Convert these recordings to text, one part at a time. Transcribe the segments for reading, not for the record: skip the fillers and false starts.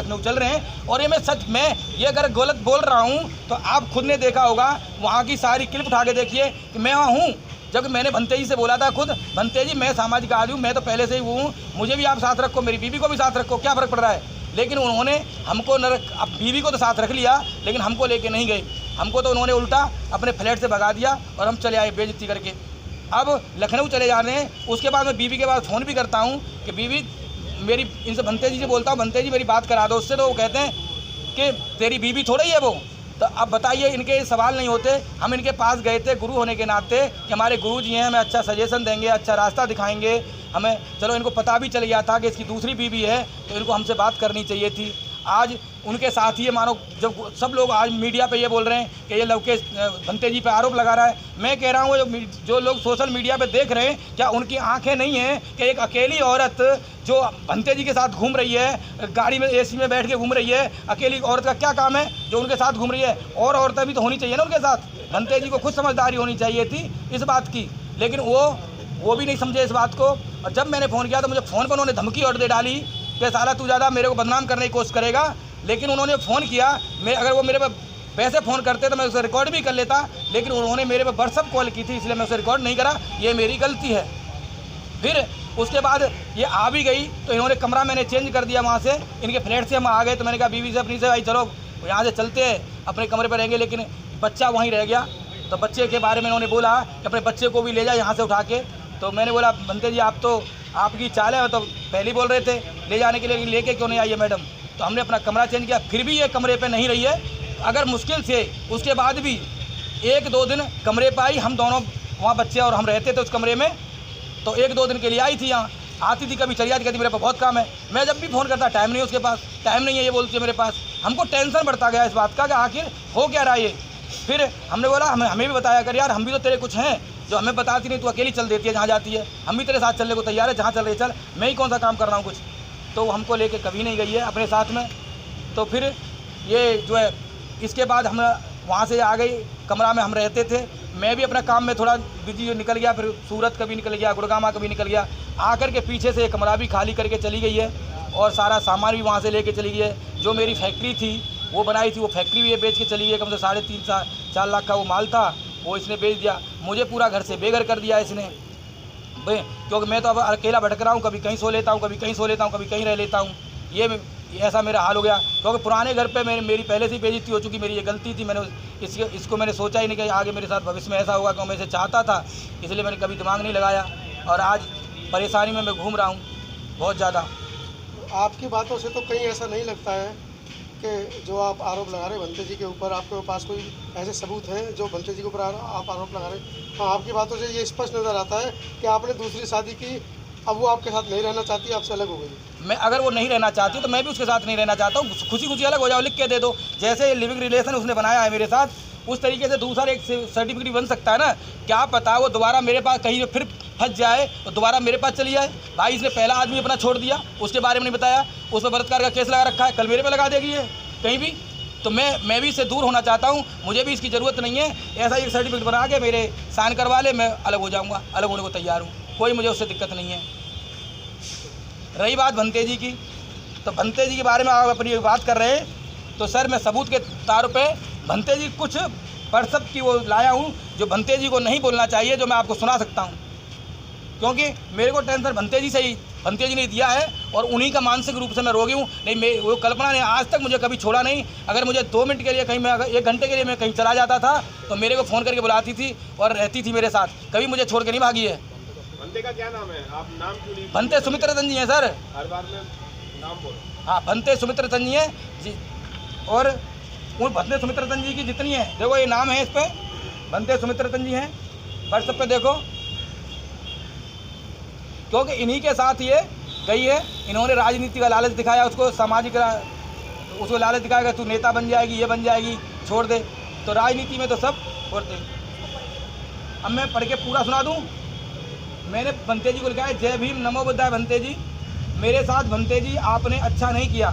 लखनऊ चल रहे हैं। और ये मैं ये अगर गलत बोल रहा हूँ तो आप खुद ने देखा होगा, वहाँ की सारी क्लिप उठा के देखिए कि मैं वहाँ हूँ। जब मैंने भंते जी से बोला था खुद, भंते जी मैं सामाजिक आदमी हूँ, मैं तो पहले से ही हूँ, मुझे भी आप साथ रखो, मेरी बीवी को भी साथ रखो, क्या फ़र्क पड़ रहा है। लेकिन उन्होंने हमको अब बीवी को तो साथ रख लिया, लेकिन हमको लेके नहीं गए। हमको तो उन्होंने उल्टा अपने फ्लैट से भगा दिया और हम चले आए बेइज्जती करके। अब लखनऊ चले जा रहे हैं। उसके बाद मैं बीवी के पास फ़ोन भी करता हूँ कि बीवी मेरी, इनसे भंते जी से बोलता हूँ, भंते जी मेरी बात करा दो उससे। तो वो कहते हैं कि तेरी बीवी थोड़ा ही है वो। तो अब बताइए, इनके सवाल नहीं होते। हम इनके पास गए थे गुरु होने के नाते कि हमारे गुरु जी हैं, हमें अच्छा सजेशन देंगे, अच्छा रास्ता दिखाएंगे हमें। चलो इनको पता भी चल गया था कि इसकी दूसरी बीवी है, तो इनको हमसे बात करनी चाहिए थी। आज उनके साथ ही मानो जब सब लोग आज मीडिया पे ये बोल रहे हैं कि ये लवकेश भंते जी पे आरोप लगा रहा है। मैं कह रहा हूँ जो लोग सोशल मीडिया पे देख रहे हैं, क्या उनकी आंखें नहीं हैं कि एक अकेली औरत जो भंते जी के साथ घूम रही है, गाड़ी में एसी में बैठ के घूम रही है, अकेली औरत का क्या काम है जो उनके साथ घूम रही है। और औरतें भी तो होनी चाहिए ना उनके साथ। भंते जी को खुद समझदारी होनी चाहिए थी इस बात की, लेकिन वो भी नहीं समझे इस बात को। और जब मैंने फ़ोन किया तो मुझे फ़ोन पर उन्होंने धमकी और दे डाली कि साला तू ज़्यादा मेरे को बदनाम करने की कोशिश करेगा। लेकिन उन्होंने फ़ोन किया, मैं अगर वो मेरे पे वैसे फ़ोन करते तो मैं उसे रिकॉर्ड भी कर लेता, लेकिन उन्होंने मेरे पे व्हाट्सअप कॉल की थी, इसलिए मैं उसे रिकॉर्ड नहीं करा। ये मेरी गलती है। फिर उसके बाद ये आ भी गई तो इन्होंने कमरा मैंने चेंज कर दिया वहाँ से। इनके फ्लैट से हम आ गए तो मैंने कहा बीवी से अपनी से, भाई चलो यहाँ से चलते हैं, अपने कमरे पर रहेंगे। लेकिन बच्चा वहीं रह गया। तो बच्चे के बारे में उन्होंने बोला कि अपने बच्चे को भी ले जाए यहाँ से उठा के। तो मैंने बोला भंते जी आप तो आपकी चाल है, तो पहले ही बोल रहे थे ले जाने के लिए, लेके क्यों नहीं आई है मैडम। तो हमने अपना कमरा चेंज किया, फिर भी ये कमरे पे नहीं रही है। अगर मुश्किल से उसके बाद भी 1-2 दिन कमरे पर आई, हम दोनों वहाँ बच्चे और हम रहते थे उस कमरे में। तो 1-2 दिन के लिए आई थी यहाँ, आती थी कभी चली जाती, कहती मेरे पास बहुत काम है। मैं जब भी फ़ोन करता टाइम नहीं है उसके पास, टाइम नहीं है ये बोलती है मेरे पास। हमको टेंशन बढ़ता गया इस बात का कि आखिर हो क्या रहा है ये। फिर हमने बोला हमें भी बताया कर यार, हम भी तो तेरे कुछ हैं जो हमें बताती नहीं, तू अकेली चल देती है जहाँ जाती है। हम भी तेरे साथ चलने को तैयार है, जहाँ चल रही चल, मैं ही कौन सा काम कर रहा हूँ कुछ। तो हमको लेके कभी नहीं गई है अपने साथ में। तो फिर ये जो है, इसके बाद हम वहाँ से आ गई, कमरा में हम रहते थे। मैं भी अपना काम में थोड़ा बिजी निकल गया, फिर सूरत कभी निकल गया, गुड़गामा कभी निकल गया। आकर के पीछे से कमरा भी खाली करके चली गई है और सारा सामान भी वहाँ से लेके चली गई है। जो मेरी फैक्ट्री थी वो बनाई थी, वो फैक्ट्री भी ये बेच के चली गई। कम से 3.5-4 लाख का वो माल था, वो इसने बेच दिया। मुझे पूरा घर से बेघर कर दिया इसने, क्योंकि मैं तो अब अकेला भटक रहा हूँ, कभी कहीं सो लेता हूँ, कभी कहीं सो लेता हूँ, कभी कहीं रह लेता हूँ। ये ऐसा मेरा हाल हो गया, क्योंकि पुराने घर पे मेरी पहले से ही बेइज्जती हो चुकी। मेरी ये गलती थी, मैंने इसको मैंने सोचा ही नहीं कि आगे मेरे साथ भविष्य में ऐसा होगा, क्योंकि मैं इसे चाहता था, इसलिए मैंने कभी दिमाग नहीं लगाया। और आज परेशानी में मैं घूम रहा हूँ बहुत ज़्यादा। आपकी बातों से तो कहीं ऐसा नहीं लगता है कि जो आप आरोप लगा रहे हैं भंते जी के ऊपर, आपके पास कोई ऐसे सबूत हैं जो भंते जी के ऊपर आप आरोप लगा रहे हैं। हाँ, आपकी बातों से ये स्पष्ट नज़र आता है कि आपने दूसरी शादी की, अब वो आपके साथ नहीं रहना चाहती, आपसे अलग हो गई। मैं अगर वो नहीं रहना चाहती तो मैं भी उसके साथ नहीं रहना चाहता हूँ। खुशी खुशी अलग हो जाओ, लिख के दे दो। जैसे लिविंग रिलेशन उसने बनाया है मेरे साथ, उस तरीके से दूसरा एक सर्टिफिकेट बन सकता है ना। क्या पता वो दोबारा मेरे पास कहीं फिर फंस जाए तो दोबारा मेरे पास चली जाए। भाई इसने पहला आदमी अपना छोड़ दिया, उसके बारे में नहीं बताया, उस पर बलात्कार का केस लगा रखा है, कल मेरे पे लगा देगी ये कहीं भी। तो मैं भी इससे दूर होना चाहता हूँ, मुझे भी इसकी ज़रूरत नहीं है। ऐसा एक सर्टिफिकेट बना के मेरे साइन करवा ले, मैं अलग हो जाऊँगा, अलग होने को तैयार हूँ, कोई मुझे उससे दिक्कत नहीं है। रही बात भंते जी की, तो भंते जी के बारे में आप अपनी बात कर रहे हैं, तो सर मैं सबूत के तार पे भंते जी कुछ व्हाट्सएप की वो लाया हूँ जो भंते जी को नहीं बोलना चाहिए, जो मैं आपको सुना सकता हूँ। क्योंकि मेरे को टेंशन भंते जी ने दिया है और उन्हीं का मानसिक रूप से मैं रोगी हूँ। नहीं, वो कल्पना ने आज तक मुझे कभी छोड़ा नहीं। अगर मुझे 2 मिनट के लिए कहीं, मैं अगर 1 घंटे के लिए मैं कहीं चला जाता था तो मेरे को फ़ोन करके बुलाती थी और रहती थी मेरे साथ, कभी मुझे छोड़ के नहीं भागी है। भंते का क्या नाम है? आप नाम क्यों नहीं? भंते सुमित्र चंद जी हैं सर। हर बार में नाम बोलो। हाँ, भंते सुमित्र चंद जी हैं जी। और उन भंते सुमित्र चंद जी की जितनी है, देखो ये नाम है इस पर, भंते सुमित्र चंद जी हैं, व्हाट्सएप पे देखो। क्योंकि इन्हीं के साथ ये गई है। इन्होंने राजनीति का लालच दिखाया उसको, सामाजिक उसको लालच दिखाएगा तू नेता बन जाएगी, ये बन जाएगी, छोड़ दे। तो राजनीति में तो सब छोड़ते। अब मैं पढ़ के पूरा सुना दूँ। मैंने भंते जी को लिखा है, जय भीम नमो बुद्धाय भंते जी। मेरे साथ भंते जी आपने अच्छा नहीं किया।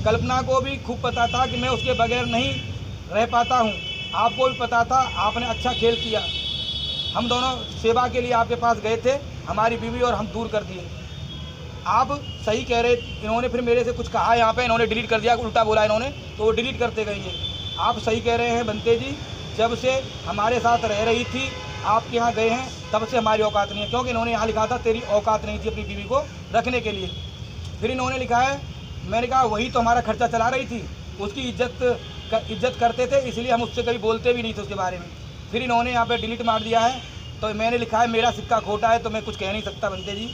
कल्पना को भी खूब पता था कि मैं उसके बगैर नहीं रह पाता हूँ। आपको भी पता था, आपने अच्छा खेल किया। हम दोनों सेवा के लिए आपके पास गए थे, हमारी बीवी और हम दूर कर दिए। आप सही कह रहे। इन्होंने फिर मेरे से कुछ कहा यहाँ पे, इन्होंने डिलीट कर दिया, उल्टा बोला इन्होंने, तो वो डिलीट करते गए। ये आप सही कह रहे हैं बनते जी, जब से हमारे साथ रह रही थी आपके यहाँ गए हैं तब से हमारी औकात नहीं है, क्योंकि इन्होंने यहाँ लिखा था तेरी औकात नहीं थी अपनी बीवी को रखने के लिए। फिर इन्होंने लिखा है, मैंने कहा वही तो हमारा खर्चा चला रही थी, उसकी इज्जत करते थे, इसलिए हम उससे कभी बोलते भी नहीं थे उसके बारे में। फिर इन्होंने यहाँ पे डिलीट मार दिया है, तो मैंने लिखा है मेरा सिक्का खोटा है, तो मैं कुछ कह नहीं सकता बनते जी।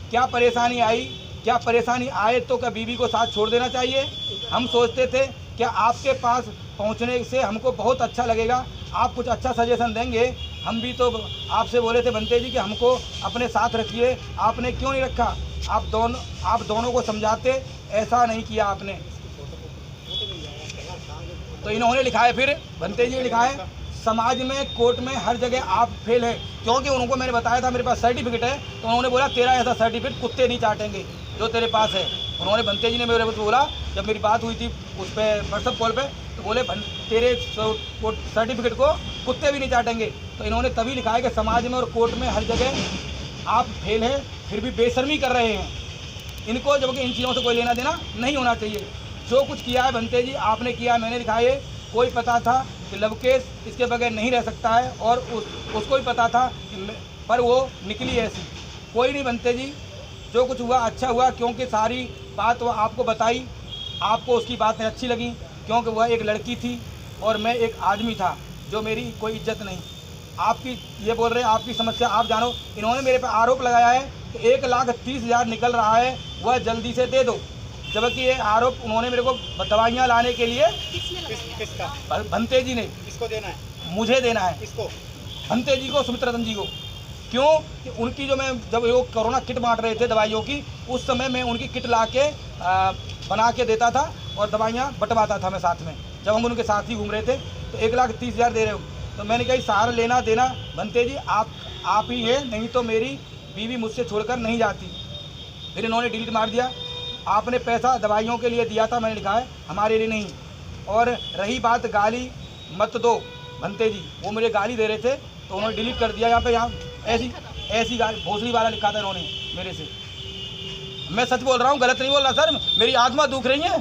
क्या परेशानी आई, क्या परेशानी आए तो क्या बीवी को साथ छोड़ देना चाहिए। हम सोचते थे क्या आपके पास पहुंचने से हमको बहुत अच्छा लगेगा, आप कुछ अच्छा सजेशन देंगे। हम भी तो आपसे बोले थे बनते जी कि हमको अपने साथ रखिए, आपने क्यों नहीं रखा। आप दोनों को समझाते, ऐसा नहीं किया आपने। तो इन्होंने लिखा है, फिर बनते जी ने लिखा है, समाज में कोर्ट में हर जगह आप फेल है, क्योंकि उनको मैंने बताया था मेरे पास सर्टिफिकेट है, तो उन्होंने बोला तेरा ऐसा सर्टिफिकेट कुत्ते नहीं चाटेंगे जो तेरे पास है। उन्होंने बनते जी ने मेरे को बोला, जब मेरी बात हुई थी उस पर व्हाट्सअप कॉल पे, तो बोले तेरे सर्टिफिकेट को कुत्ते भी नहीं चाटेंगे। तो इन्होंने तभी लिखा है कि समाज में और कोर्ट में हर जगह आप फेल है, फिर भी बेशर्मी कर रहे हैं। इनको जबकि इन चीज़ों से कोई लेना देना नहीं होना चाहिए। जो कुछ किया है बनते जी आपने किया, मैंने लिखा है, कोई पता था कि लवकेश इसके बगैर नहीं रह सकता है, और उसको भी पता था कि पर वो निकली ऐसी। कोई नहीं बनते जी, जो कुछ हुआ अच्छा हुआ, क्योंकि सारी बात वो आपको बताई, आपको उसकी बातें अच्छी लगी, क्योंकि वह एक लड़की थी और मैं एक आदमी था, जो मेरी कोई इज्जत नहीं। आपकी ये बोल रहे हैं आपकी समस्या आप जानो। इन्होंने मेरे पे आरोप लगाया है कि 1,30,000 निकल रहा है, वह जल्दी से दे दो। जबकि ये आरोप उन्होंने मेरे को दवाइयाँ लाने के लिए, किसका? भंते जी ने। किसको देना है? मुझे देना है। किसको? भंते जी को, सुमित्रा रतन जी को। क्यों कि उनकी जो, मैं जब वो कोरोना किट बांट रहे थे दवाइयों की, उस समय मैं उनकी किट ला के बना के देता था और दवाइयाँ बंटवाता था मैं साथ में, जब हम उनके साथ ही घूम रहे थे। तो 1,30,000 दे रहे हो, तो मैंने कहा सहारा लेना देना बनते जी आप ही है, नहीं तो मेरी बीवी मुझसे छोड़कर नहीं जाती। फिर इन्होंने डिलीट मार दिया। आपने पैसा दवाइयों के लिए दिया था, मैंने लिखा है, हमारे लिए नहीं। और रही बात गाली मत दो बनते जी, वो मुझे गाली दे रहे थे, तो उन्होंने डिलीट कर दिया। यहाँ ऐसी गाली भोसड़ी वाला लिखा था इन्होंने मेरे से। मैं सच बोल रहा हूँ, गलत नहीं बोल रहा सर। मेरी आत्मा दुख रही है,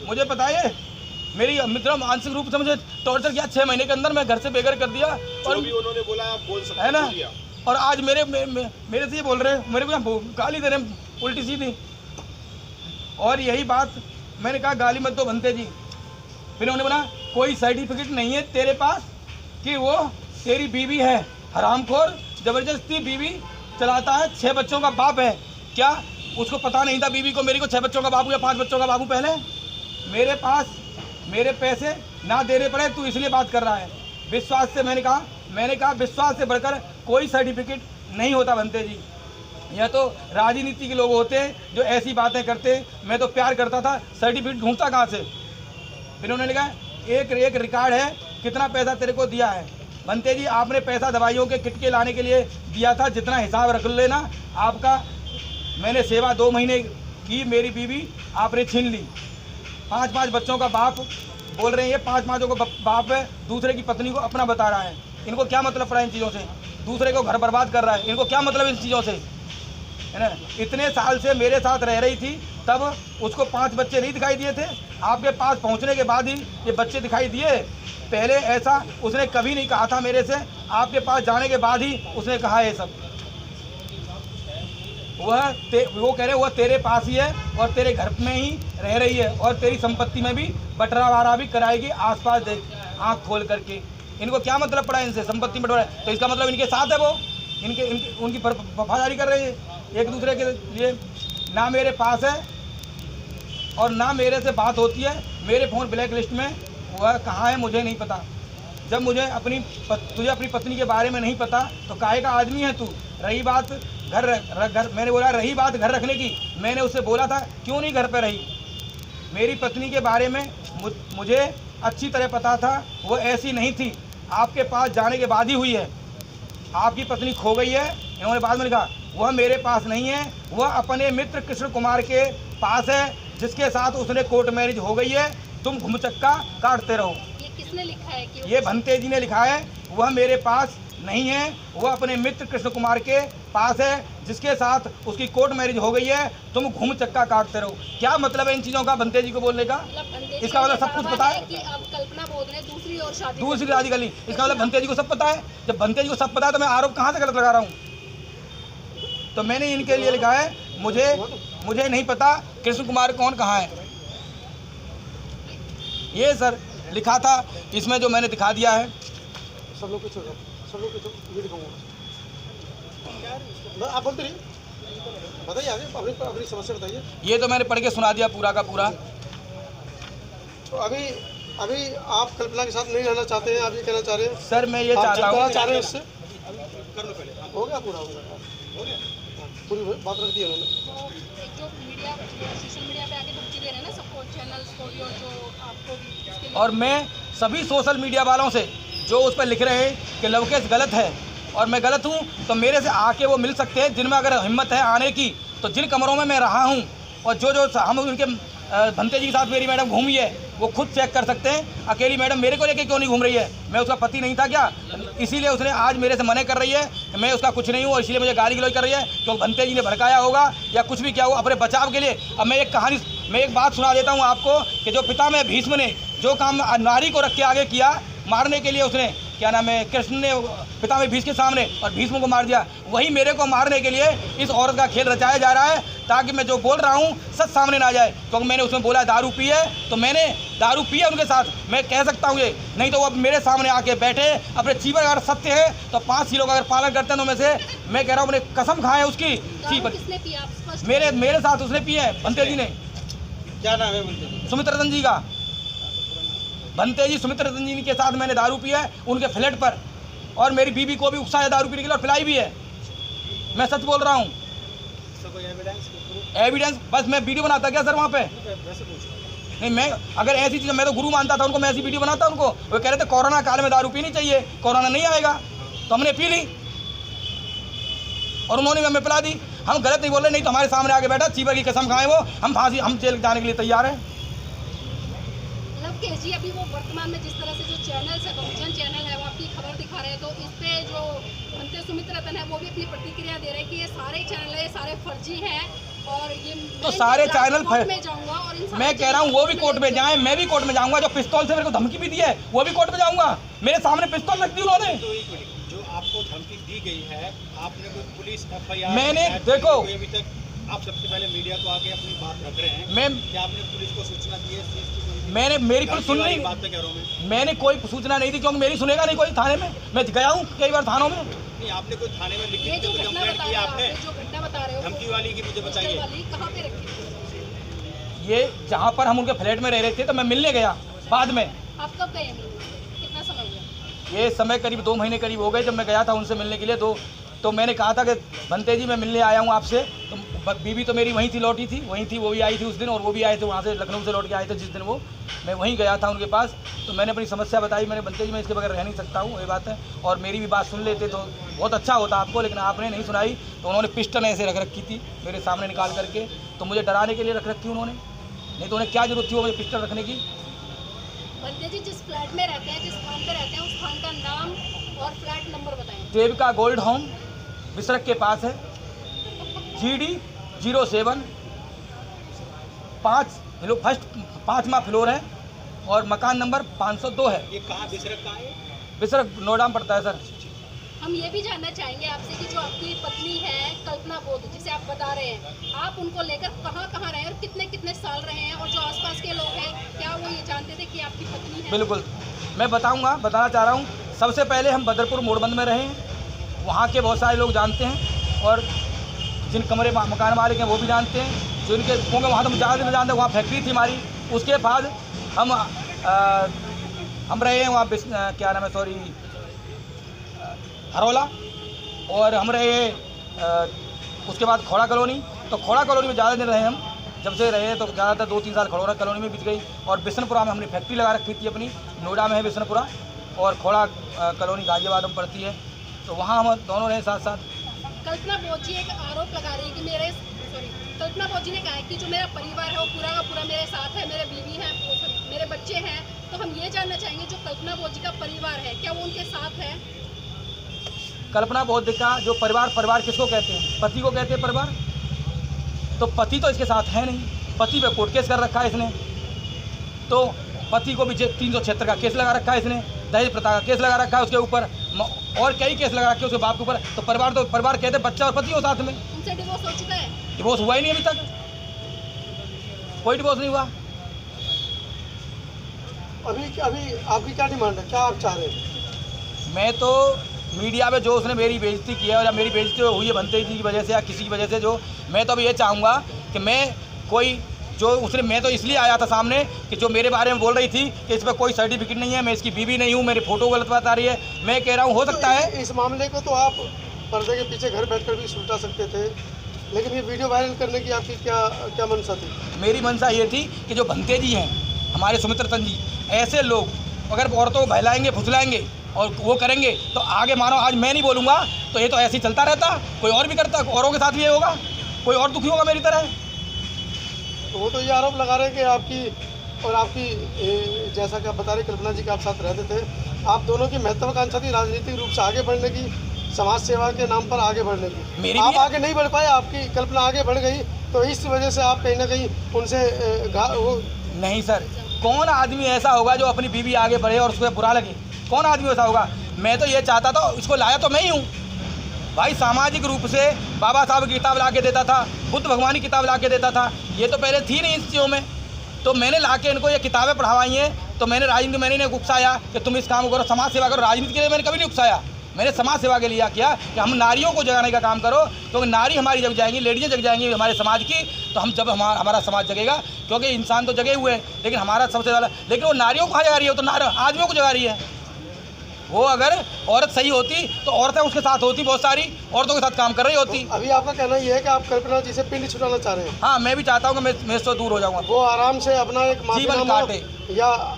मुझे पता है। मेरी मित्र मानसिक रूप से मुझे टॉर्चर किया, 6 महीने के अंदर मैं घर से बेघर कर दिया। और जो भी उन्होंने बोला आप बोल सकते है ना, और आज मेरे से ये बोल रहे हैं, मेरे को गाली दे रहे हैं उल्टी सीधी। और यही बात मैंने कहा गाली मत दो बनते जी। फिर उन्होंने बोला कोई सर्टिफिकेट नहीं है तेरे पास कि वो तेरी बीवी है, हरामखोर, ज़बरदस्ती बीवी चलाता है, 6 बच्चों का बाप है। क्या उसको पता नहीं था बीवी को, मेरी को 6 बच्चों का बाबू या 5 बच्चों का बाबू? पहले मेरे पास मेरे पैसे ना देने पड़े, तू इसलिए बात कर रहा है। विश्वास से मैंने कहा विश्वास से बढ़कर कोई सर्टिफिकेट नहीं होता बनते जी। यह तो राजनीति के लोग होते हैं जो ऐसी बातें करते। मैं तो प्यार करता था, सर्टिफिकेट ढूंढता कहाँ से। फिर उन्होंने कहा एक रिकॉर्ड है, कितना पैसा तेरे को दिया है। बनते जी आपने पैसा दवाइयों के किट के लाने के लिए दिया था, जितना हिसाब रख लेना आपका। मैंने सेवा 2 महीने की, मेरी बीवी आपने छीन ली। 5 बच्चों का बाप बोल रहे हैं, ये 5 को बाप है, दूसरे की पत्नी को अपना बता रहा है। इनको क्या मतलब पड़ा इन चीज़ों से? दूसरे को घर बर्बाद कर रहा है, इनको क्या मतलब इन चीज़ों से, है ना। इतने साल से मेरे साथ रह रही थी, तब उसको 5 बच्चे नहीं दिखाई दिए थे। आपके पास पहुंचने के बाद ही ये बच्चे दिखाई दिए। पहले ऐसा उसने कभी नहीं कहा था मेरे से, आपके पास जाने के बाद ही उसने कहा है सब। वो कह रहे वह तेरे पास ही है और तेरे घर में ही रह रही है और तेरी संपत्ति में भी बंटवारा भी कराएगी। आसपास देख आँख खोल करके। इनको क्या मतलब पड़ा इनसे, संपत्ति बंटवारा? तो इसका मतलब इनके साथ है वो, उनकी वफादारी कर रहे हैं एक दूसरे के लिए। ना मेरे पास है और ना मेरे से बात होती है। मेरे फ़ोन ब्लैक लिस्ट में, वह कहाँ है मुझे नहीं पता। जब मुझे तुझे अपनी पत्नी के बारे में नहीं पता तो काहे का आदमी है तू। रही बात घर मैंने बोला रही बात घर रखने की, मैंने उससे बोला था क्यों नहीं घर पे रही। मेरी पत्नी के बारे में मुझे अच्छी तरह पता था, वो ऐसी नहीं थी। आपके पास जाने के बाद ही हुई है। आपकी पत्नी खो गई है, इन्होंने बाद में लिखा, वह मेरे पास नहीं है, वह अपने मित्र कृष्ण कुमार के पास है, जिसके साथ उसने कोर्ट मैरिज हो गई है। तुम घुमचक्का काटते रहो। ये किसने लिखा है कि ये भंते जी ने लिखा है। वह मेरे पास नहीं है, वो अपने मित्र कृष्ण कुमार के पास है, जिसके साथ उसकी कोर्ट मैरिज हो गई है। तुम घूम चक्का काटते रहो। क्या मतलब है इन चीज़ों का बंते जी को बोलने का? इसका मतलब सब कुछ पता है कि अब कल्पना बोध ने दूसरी और शादी दूसरी शादी कर ली। इसका मतलब भंते जी को सब पता है। जब भंते जी को सब पता है तो मैं आरोप कहाँ से गलत लगा रहा हूँ? तो मैंने इनके लिए लिखा है, मुझे नहीं पता कृष्ण कुमार कौन कहाँ है। ये सर लिखा था इसमें, जो मैंने दिखा दिया है। सब लोग कुछ होगा, सब लोग कुछ ये दिखाऊंगा। आप बोलते रहिए, बताइए आगे अपनी समस्या बताइए। ये तो मैंने पढ़ के सुना दिया पूरा का पूरा। तो अभी आप कल्पना के साथ नहीं रहना चाहते हैं, आप ये कहना चाह रहे हैं? सर मैं ये आप चाहता झगड़ा हूँ, चाह रहे हैं उससे? कर लो पहले। हो गया पूरा, हो गया, पूरी बात रख दी उन्होंने। जो मीडिया सोशल मीडिया पे आके धमकी दे रहे हैं ना सबको, चैनल्स को भी और जो आपको भी, उसके लिए और मैं सभी सोशल मीडिया वालों से जो उस पर लिख रहे हैं कि लवकेश गलत है और मैं गलत हूँ, तो मेरे से आके वो मिल सकते हैं। जिनमें अगर हिम्मत है आने की, तो जिन कमरों में मैं रहा हूँ और जो हम उनके भंते जी के साथ मेरी मैडम घूमी है, वो खुद चेक कर सकते हैं। अकेली मैडम मेरे को लेके क्यों नहीं घूम रही है? मैं उसका पति नहीं था क्या? इसीलिए उसने आज मेरे से मना कर रही है कि मैं उसका कुछ नहीं हूँ, और इसलिए मुझे गाली गलौज कर रही है, क्योंकि भंते जी ने भड़काया होगा या कुछ भी किया हो अपने बचाव के लिए। अब मैं एक बात सुना देता हूँ आपको कि जो पितामह भीष्म ने जो काम नारी को रख के आगे किया, मारने के लिए उसने, क्या नाम है, कृष्ण ने पितामह भीष्म के सामने और भीष्म को मार दिया, वही मेरे को मारने के लिए इस औरत का खेल रचाया जा रहा है, ताकि मैं जो बोल रहा हूँ सच सामने ना जाए। क्योंकि मैंने उसमें बोला दारू पी है, तो मैंने दारू पी है उनके साथ, मैं कह सकता हूँ ये। नहीं तो वो अब मेरे सामने आके बैठे अपने चीवर, अगर सत्य है तो 5 चीज़ों का अगर पालन करते हैं तो मैं से मैं कह रहा हूँ, मैंने कसम खाए उसकी चीवर। किसने पिया आप स्पष्ट मेरे साथ उसने पी है, भंते जी ने। क्या नाम है बनते जी? सुमित्र रतन जी का। भंते जी सुमित्र रतन जी के साथ मैंने दारू पी है उनके फ्लैट पर, और मेरी बीवी को भी उकसाया दारू पीने के लिए और पिलाई भी है। मैं सच बोल रहा हूँ। कोई एविडेंस? एविडेंस बस मैं वीडियो बनाता क्या सर वहाँ पे? वैसे पूछो। नहीं, मैं अगर ऐसी चीज़, मैं तो गुरु मानता था उनको, मैं ऐसी वीडियो बनाता उनको। वो कह रहे थे कोरोना काल में दारू पीनी चाहिए, कोरोना नहीं आएगा, तो हमने पी ली और उन्होंने हमें पिला दी। हम गलत नहीं बोल रहे, नहीं तो हमारे सामने आके बैठा, चीवर की कसम खाए वो, हम फांसी, हम जेल जाने के लिए तैयार हैं। लवकेश जी, अभी वो वर्तमान में जिस तरह से जो चैनल्स है, बहुजन चैनल है, वो आपकी खबर दिखा रहे हैं, तो इस पे जो भंते सुमित्र रतन है वो भी अपनी प्रतिक्रिया दे रहे हैं कि ये सारे चैनल है, ये सारे फर्जी हैं और ये तो सारे चैनल कोर्ट में जाऊंगा और इन मैं कह रहा हूँ वो भी कोर्ट में जाएं, मैं भी कोर्ट में जाऊंगा। जो पिस्तौल से मेरे को धमकी भी दी है वो भी कोर्ट में जाऊंगा। मेरे सामने पिस्तौल रख दी उन्होंने। तो एक मिनट, जो आपको धमकी दी गई है, आपने कोई पुलिस FIR? मैंने देखो, अभी तक आप सबसे पहले मीडिया को आके अपनी बात रख रहे हैं, मैं क्या आपने पुलिस को सूचना दी है इस चीज़ की? मैंने मेरी कोई सुन नहीं, बात तो कह रहा हूँ मैं। मैंने कोई सूचना नहीं दी, क्योंकि मेरी सुनेगा नहीं कोई थाने में। मैं गया हूँ कई बार थानों में। नहीं, आपने कोई थाने में ये लिखित जो घटना कंप्लेंट बता की रहे हो, आपने? जो घटना बता रहे हो धमकी वाली की मुझे बताइए। वाली कहाँ पे रखी? ये जहाँ पर हम उनके फ्लैट में रह रहे थे, तो मैं मिलने गया बाद में। आप कब गए मिलने? कितना समय हुआ? ये समय करीब 2 महीने करीब हो गए जब मैं गया था उनसे मिलने के लिए। तो मैंने कहा था कि भंते जी मैं मिलने आया हूँ आपसे। तो बीवी तो मेरी वहीं थी, लौटी थी, वहीं थी, वो भी आई थी उस दिन, और वो भी आए थे वहाँ से, लखनऊ से लौट के आए थे जिस दिन वो। मैं वहीं गया था उनके पास, तो मैंने अपनी समस्या बताई। मैंने भंते जी मैं इसके बगैर रह नहीं सकता हूँ, ये बात है, और मेरी भी बात सुन लेते तो बहुत अच्छा होता आपको, लेकिन आपने नहीं सुनाई। तो उन्होंने पिस्टल ऐसे रख रखी थी मेरे सामने निकाल करके, तो मुझे डराने के लिए रख रखी उन्होंने, नहीं तो उन्हें क्या जरूरत थी वो मुझे पिस्टल रखने की। भंते जी जिस फ्लैट में रहते हैं, जिस स्थान पे रहते हैं, उस स्थान का नाम और फ्लैट नंबर बताएं। देविका गोल्ड होम विसरक के पास है, GD 07 5वां फ्लोर है, और मकान नंबर 502 है। ये कहाँ विसरक का है? विसरक नोएडा में पड़ता है सर। हम ये भी जानना चाहेंगे आपसे कि जो आपकी पत्नी है कल्पना बोध, जिसे आप बता रहे हैं, आप उनको लेकर कहाँ कहाँ रहे और कितने कितने साल रहे हैं, और जो आसपास के लोग हैं क्या वो ये जानते थे कि आपकी पत्नी है? बिल्कुल, मैं बताना चाह रहा हूँ। सबसे पहले हम बदरपुर मोड़बंद में रहे हैं, वहाँ के बहुत सारे लोग जानते हैं, और जिन कमरे मकान मालिक हैं वो भी जानते हैं, जो इनके होंगे वहाँ तो ज़्यादा नहीं जानते। वहाँ फैक्ट्री थी हमारी। उसके बाद हम रहे हैं वहाँ क्या नाम है, सॉरी, हरौला, और हम रहे उसके बाद खोड़ा कॉलोनी। तो खोड़ा कॉलोनी में ज़्यादा दिन रहे हम, जब से रहे तो ज़्यादातर 2-3 साल खोड़ा कॉलोनी में बीत गई। और बिशनपुरा में हमने फैक्ट्री लगा रखी थी अपनी, नोएडा में है बिशनपुरा, और खोड़ा कॉलोनी गाजियाबाद में पड़ती है, तो वहाँ हम दोनों रहे साथ साथ। कल्पना बोध जी एक आरोप लगा रही है कि कल्पना बोध जी ने कहा है कि जो मेरा परिवार है वो पूरा का पूरा मेरे साथ है, मेरे बीवी हैं, मेरे बच्चे हैं। तो हम ये जानना चाहेंगे जो कल्पना बोध जी का परिवार है, क्या वो उनके साथ है? कल्पना बौद्ध का जो परिवार किसको कहते हैं? पति को कहते हैं परिवार। तो पति तो इसके साथ है नहीं, पति पे कोर्ट केस कर रखा है इसने, तो पति को भी 376 का केस लगा रखा है इसने, दहेज प्रथा का केस लगा रखा है उसके ऊपर, और कई केस लगा रखे हैं उसके बाप के ऊपर। तो परिवार कहते हैं बच्चा और पति हो साथ में। उनसे डिवोर्स हो चुका है? डिवोर्स हुआ ही नहीं अभी तक, कोई डिवोर्स नहीं हुआ। अभी आपकी क्या डिमांड है, क्या आप चाह रहे हैं? मैं तो मीडिया में जो उसने मेरी बेइज्जती की है, और या मेरी बेइज्जती हुई है बनते जी की वजह से या किसी की वजह से, जो मैं तो अभी ये चाहूँगा कि मैं तो इसलिए आया था सामने कि जो मेरे बारे में बोल रही थी कि इस पर कोई सर्टिफिकेट नहीं है, मैं इसकी बीवी नहीं हूँ, मेरी फ़ोटो गलत बात आ रही है, मैं कह रहा हूँ हो सकता है इस मामले को तो आप पर्दे के पीछे घर बैठकर भी सुलझा सकते थे, लेकिन ये वीडियो वायरल करने की आपकी क्या मंशा थी? मेरी मंशा ये थी कि जो भंते जी हैं हमारे सुमित्रतन जी, ऐसे लोग अगर औरतों को बहलाएंगे फुसलाएंगे और वो करेंगे तो आगे मानो आज मैं नहीं बोलूँगा तो ये तो ऐसे ही चलता रहता, कोई और भी करता, औरों के साथ भी ये होगा, कोई और दुखी होगा मेरी तरह। तो वो तो ये आरोप लगा रहे हैं कि आपकी जैसा कि आप बता रहे कल्पना जी के आप साथ रहते थे, आप दोनों की महत्वाकांक्षा थी राजनीतिक रूप से आगे बढ़ने की, समाज सेवा के नाम पर आगे बढ़ने की। आप आगे नहीं बढ़ पाए, आपकी कल्पना आगे बढ़ गई, तो इस वजह से आप कहीं ना कहीं उनसे नहीं सर, कौन आदमी ऐसा होगा जो अपनी बीवी आगे बढ़े और उसको बुरा लगे? कौन आदमी ऐसा होगा? मैं तो ये चाहता था, इसको लाया तो मैं ही हूँ भाई। सामाजिक रूप से बाबा साहब की किताब ला के देता था, बुद्ध भगवान की किताब ला के देता था, ये तो पहले थी नहीं इन चीज़ों में, तो मैंने ला के इनको ये किताबें पढ़ावाई हैं। तो मैंने राजनीति मैंने इन्हें उकसाया कि तुम इस काम को करो, समाज सेवा करो। राजनीति के लिए मैंने कभी नहीं उकसाया, मैंने समाज सेवा के लिए किया कि हम नारियों को जगाने का काम करो, क्योंकि नारी हमारी जग जाएंगी, लेडीज़ें जग जाएंगी हमारे समाज की, तो हम जब हमारा समाज जगेगा, क्योंकि इंसान तो जगे हुए हैं लेकिन हमारा सबसे ज़्यादा, लेकिन वो नारियों को कहाँ जगा रही है? वो तो आदमियों को जगा रही है। वो अगर औरत सही होती तो औरतें उसके साथ होती, बहुत सारी औरतों के साथ काम कर रही होती। अभी आपका कहना ये है कि आप कल्पना जी से पिंड छुड़ाना चाह रहे हैं? हाँ, मैं भी चाहता हूँ कि मैं इससे दूर हो जाऊँगा, वो आराम से अपना एक जीवन काटे, या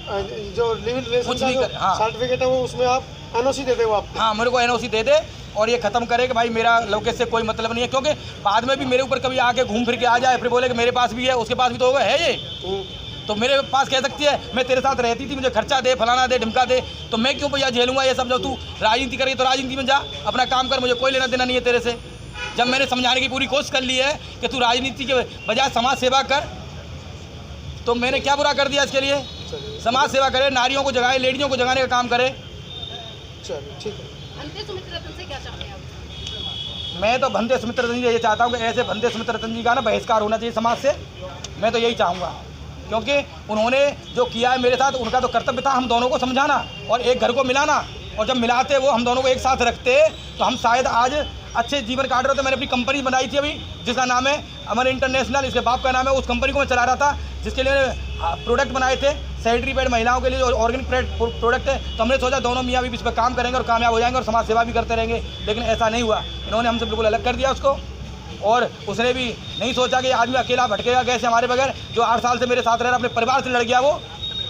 जो लिविंग रिलेशन का सर्टिफिकेट है वो उसमें आप NOC दे दे वो आप। हाँ, मेरे को NOC दे दे और ये ख़त्म करे कि भाई मेरा लोकेश से कोई मतलब नहीं है, क्योंकि बाद में भी मेरे ऊपर कभी आके घूम फिर के आ जाए, फिर बोले कि मेरे पास भी है, उसके पास भी तो होगा, है ये तो मेरे पास कह सकती है मैं तेरे साथ रहती थी, मुझे खर्चा दे, फलाना दे, ढिमका दे, तो मैं क्यों भैया झेलूंगा ये सब? जो तू राजनीति करेगी तो राजनीति में जा, अपना काम कर, मुझे कोई लेना देना नहीं है तेरे से। जब मैंने समझाने की पूरी कोशिश कर ली है कि तू राजनीति के बजाय समाज सेवा कर, तो मैंने क्या बुरा कर दिया इसके लिए? समाज सेवा करे, नारियों को जगाए, लेडीज़ों को जगाने का काम करे। चलिए ठीक है। भंते सुमित्रतन से क्या चाहते हैं आप? मैं तो भंते सुमित्रतन जी ये चाहता हूँ कि ऐसे भंते सुमित्रतन जी का ना बहिष्कार होना चाहिए समाज से, मैं तो यही चाहूँगा, क्योंकि उन्होंने जो किया है मेरे साथ, उनका तो कर्तव्य था हम दोनों को समझाना और एक घर को मिलाना, और जब मिलाते वो हम दोनों को एक साथ रखते तो हम शायद आज अच्छे जीवन काट रहे थे। मैंने अपनी कंपनी बनाई थी अभी, जिसका नाम है अमर इंटरनेशनल, इसके बाप का नाम है, उस कंपनी को मैं चला रहा था, जिसके लिए प्रोडक्ट बनाए थे सैनिटरी पैड महिलाओं के लिए, जो ऑर्गेनिक प्रोडक्ट है। तो हमने सोचा दोनों मियाँ बीवी इस पर काम करेंगे और कामयाब हो जाएंगे और समाज सेवा भी करते रहेंगे, लेकिन ऐसा नहीं हुआ। इन्होंने हमसे बिल्कुल अलग कर दिया उसको, और उसने भी नहीं सोचा कि आदमी अकेला भटकेगा कैसे हमारे बगैर, जो 8 साल से मेरे साथ रह रहा, अपने परिवार से लड़ गया वो।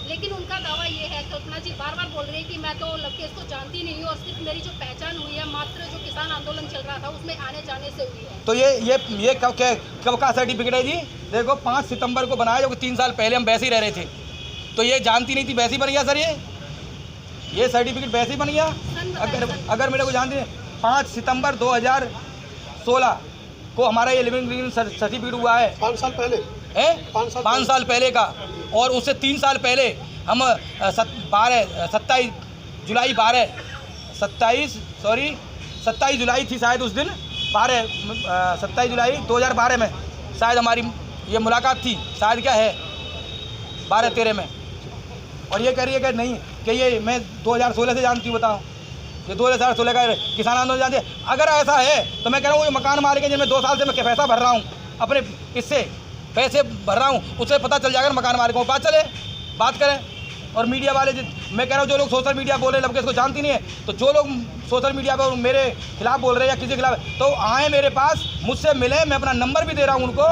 लेकिन उनका दावा ये है, कल्पना जी बार बार बोल रही है कि मैं तो लड़के इसको जानती नहीं हूँ और सिर्फ मेरी जो पहचान हुई है मात्र जो किसान आंदोलन चल रहा था उसमें आने जाने से हुई है। तो ये कब का सर्टिफिकेट है जी? देखो 5 सितंबर को बनाया, जो कि 3 साल पहले हम वैसे ही रह रहे थे, तो ये जानती नहीं थी, वैसे ही बन गया सर, ये सर्टिफिकेट वैसे ही बन गया। अगर मेरे को जानती है 5 सितंबर 2016 को हमारा ये लिविंग सर्टिफिकेट हुआ है, 5 साल पहले है 5 साल पहले का, और उससे 3 साल पहले हम 27 जुलाई थी शायद उस दिन, 27 जुलाई 2012 में शायद हमारी ये मुलाकात थी, शायद क्या है 12-13 में, और ये कह रही है कि नहीं कि ये मैं 2016 से जानती हूँ। बताओ, ये 2016 का किसान आंदोलन जानते हैं? अगर ऐसा है तो मैं कह रहा हूँ, ये मकान मालिक है जिनमें 2 साल से मैं पैसा भर रहा हूँ, अपने इससे पैसे भर रहा हूँ, उससे पता चल जाएगा मकान मालिकों को, बात चले, बात करें। और मीडिया वाले, मैं कह रहा हूँ जो लोग सोशल मीडिया बोल रहे हैं, लड़के इसको जानती नहीं है, तो जो लोग सोशल मीडिया पर मेरे खिलाफ बोल रहे हैं या किसी के खिलाफ, तो आए मेरे पास, मुझसे मिले, मैं अपना नंबर भी दे रहा हूँ उनको,